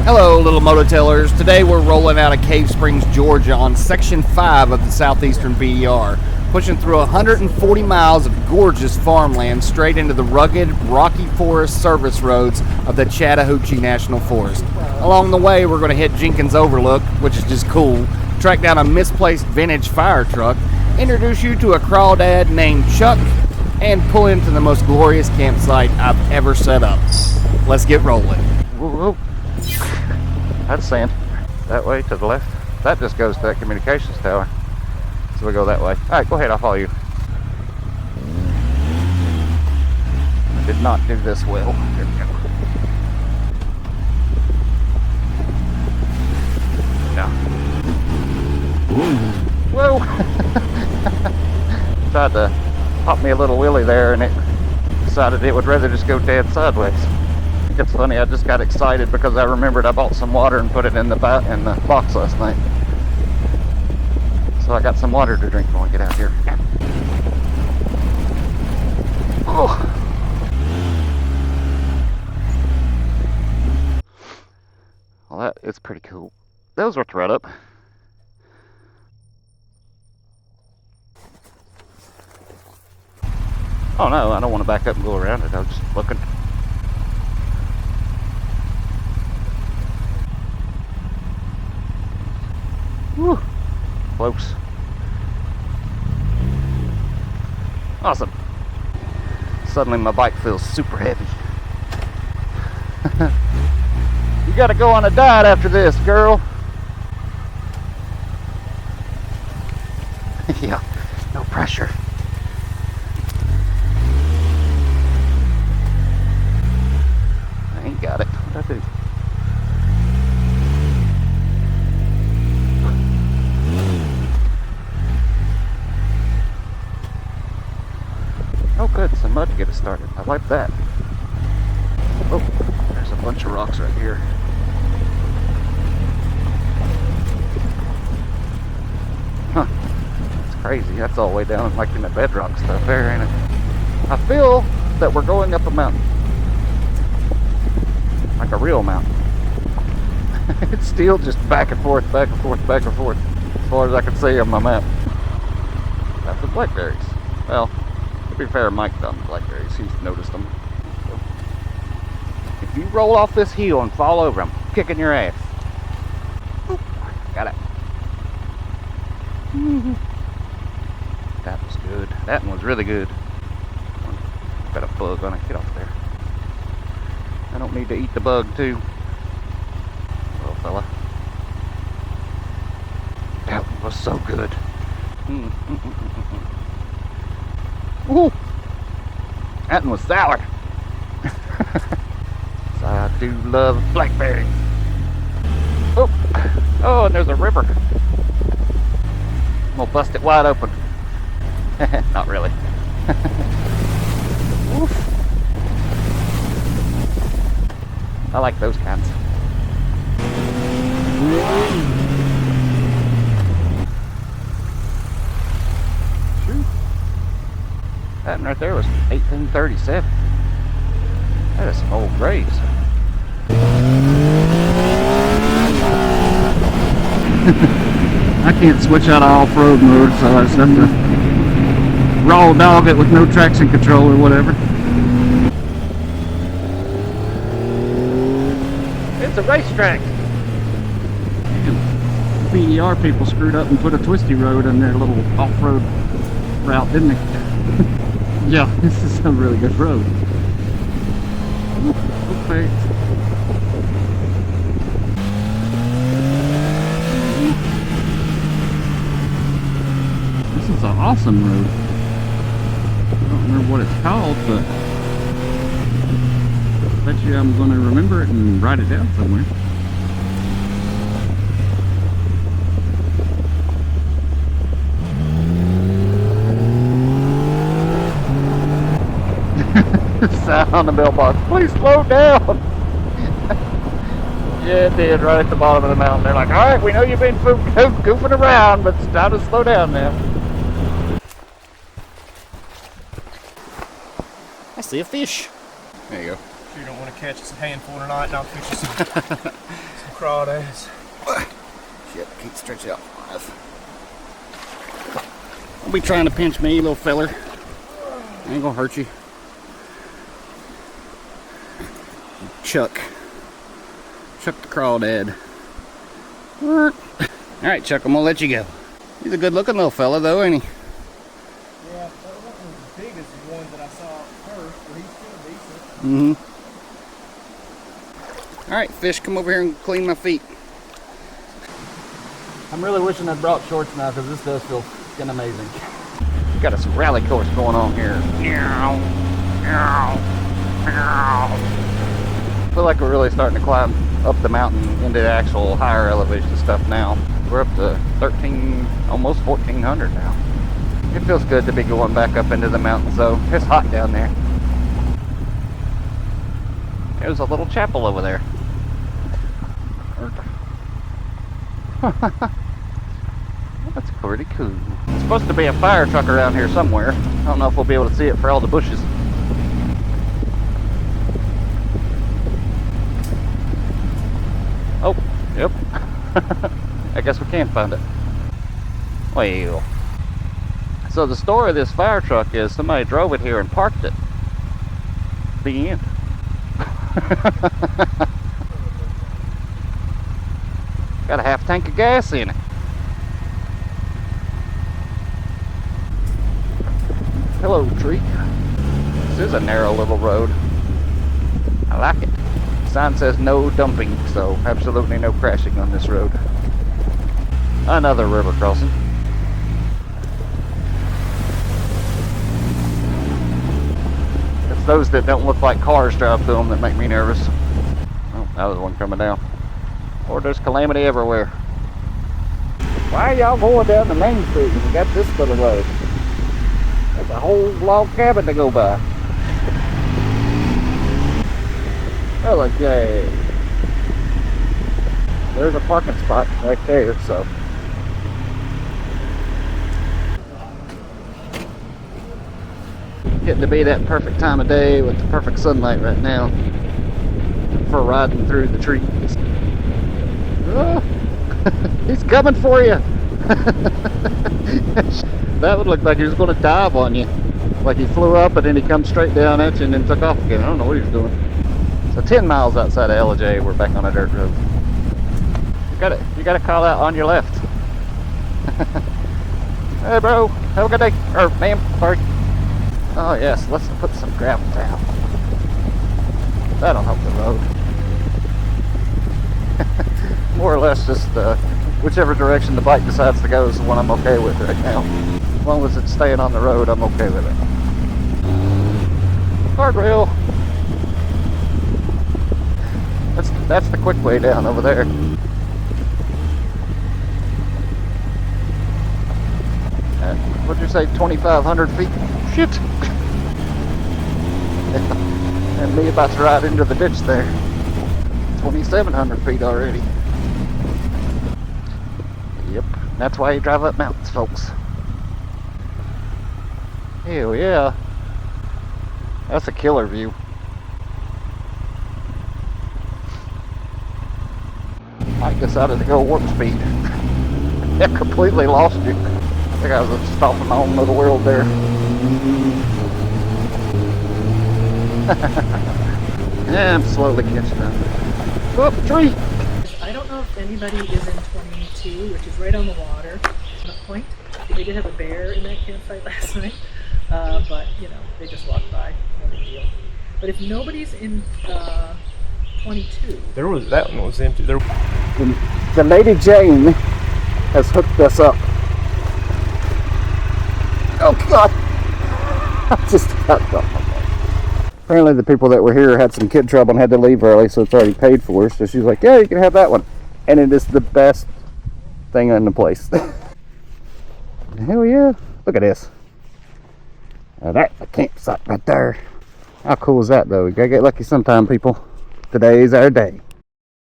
Hello, little MotoTailers. Today we're rolling out of Cave Springs, Georgia on Section 5 of the Southeastern BER, pushing through 140 miles of gorgeous farmland straight into the rugged, rocky forest service roads of the Chattahoochee National Forest. Along the way, we're going to hit Jenkin's Overlook, which is just cool, track down a misplaced vintage fire truck, introduce you to a crawdad named Chuck, and pull into the most glorious campsite I've ever set up. Let's get rolling. Whoa. That's sand. That way to the left. That just goes to that communications tower. So we go that way. Alright, go ahead, I'll follow you. I did not do this well. Here we go. No. Whoa! Tried to pop me a little wheelie there and it decided it would rather just go dead sideways. It's funny, I just got excited because I remembered I bought some water and put it in the box last night. So I got some water to drink when we get out here. Oh. Well, that is pretty cool. That was worth the ride up. Oh no, I don't want to back up and go around it. I was just looking. Whew. Close. Awesome. Suddenly my bike feels super heavy. You gotta go on a diet after this, girl. Yeah, no pressure. I ain't got it. What'd I do? Oh good, some mud to get it started. I like that. Oh, there's a bunch of rocks right here. Huh, that's crazy. That's all the way down like in the bedrock stuff there, ain't it? I feel that we're going up a mountain. Like a real mountain. It's still just back and forth, back and forth, back and forth. As far as I can see on my map. That's the Blackberries. Well, to be fair, Mike done the Blackberries. He's noticed them. So, if you roll off this hill and fall over, I'm kicking your ass. Oop, got it. That was good. That one was really good. Got a bug on it. Get off there. I don't need to eat the bug too. Little fella. That one was so good. Ooh, that one was sour. So I do love blackberries. Oh, and there's a river. I'm gonna bust it wide open. Not really. Oof. I like those kinds. That one right there was 1837. That is some old graves. I can't switch out of off-road mode, so I just have to raw dog it with no traction control or whatever. It's a racetrack. BER people screwed up and put a twisty road in their little off-road route, didn't they? Yeah, this is a really good road. Okay. This is an awesome road. I don't remember what it's called, but I bet you I'm going to remember it and write it down somewhere. Sound on the mailbox. Please slow down. Yeah, it did. Right at the bottom of the mountain. They're like, all right, we know you've been goofing around, but it's time to slow down now. I see a fish. There you go. You don't want to catch us a handful tonight, and I'll fish you some crawdads. Shit, can't stretch out enough. Don't be trying to pinch me, little feller. I ain't gonna hurt you. Chuck the crawdad. Alright, Chuck, I'm gonna let you go. He's a good looking little fella though, ain't he? Yeah, that wasn't as big as the one that I saw first, but he's still decent. Alright, fish, come over here and clean my feet. I'm really wishing I'd brought shorts now because this does feel fucking amazing. Got some rally course going on here. Feel like we're really starting to climb up the mountain into the actual higher elevation stuff now. We're up to 13, almost 1400 now. It feels good to be going back up into the mountains though. It's hot down there. There's a little chapel over there. That's pretty cool. It's supposed to be a fire truck around here somewhere. I don't know if we'll be able to see it for all the bushes. Oh, yep. I guess we can find it. Well, so the story of this fire truck is somebody drove it here and parked it. The end. Got a half tank of gas in it. Hello, tree. This is a narrow little road. I like it. The sign says no dumping, so absolutely no crashing on this road. Another river crossing. It's those that don't look like cars drive through them that make me nervous. Oh, now there's one coming down. Or there's calamity everywhere. Why are y'all going down the main street when you got this little road? There's a whole log cabin to go by. Ellijay. There's a parking spot right there, so. Getting to be that perfect time of day with the perfect sunlight right now for riding through the trees. Oh, he's coming for you. That would look like he was going to dive on you. Like he flew up and then he comes straight down at you and then took off again. I don't know what he was doing. So 10 miles outside of Ellijay, we're back on a dirt road. You gotta call out on your left. Hey bro, have a good day. Or ma'am, sorry. Oh yes, let's put some gravel down. That'll help the road. More or less just whichever direction the bike decides to go is the one I'm okay with right now. As long as it's staying on the road, I'm okay with it. Guardrail. That's the quick way down over there. What'd you say, 2,500 feet? Shit! And me about to ride into the ditch there. 2,700 feet already. Yep, that's why you drive up mountains, folks. Hell yeah. That's a killer view. Mike decided to go warp speed. I completely lost you. I think I was just off in my own little world there. Yeah, I'm slowly catching up. Oh, tree! I don't know if anybody is in 22, which is right on the water, on a point. They did have a bear in that campsite last night, but you know, they just walked by, no big deal. But if nobody's in 22, That one was empty. The Lady Jane has hooked us up. Oh God! I just got off. Apparently the people that were here had some kid trouble and had to leave early, so it's already paid for. So she's like, yeah, you can have that one. And it is the best thing in the place. Hell yeah. Look at this. Now that's a campsite right there. How cool is that though? You gotta get lucky sometime, people. Today's our day.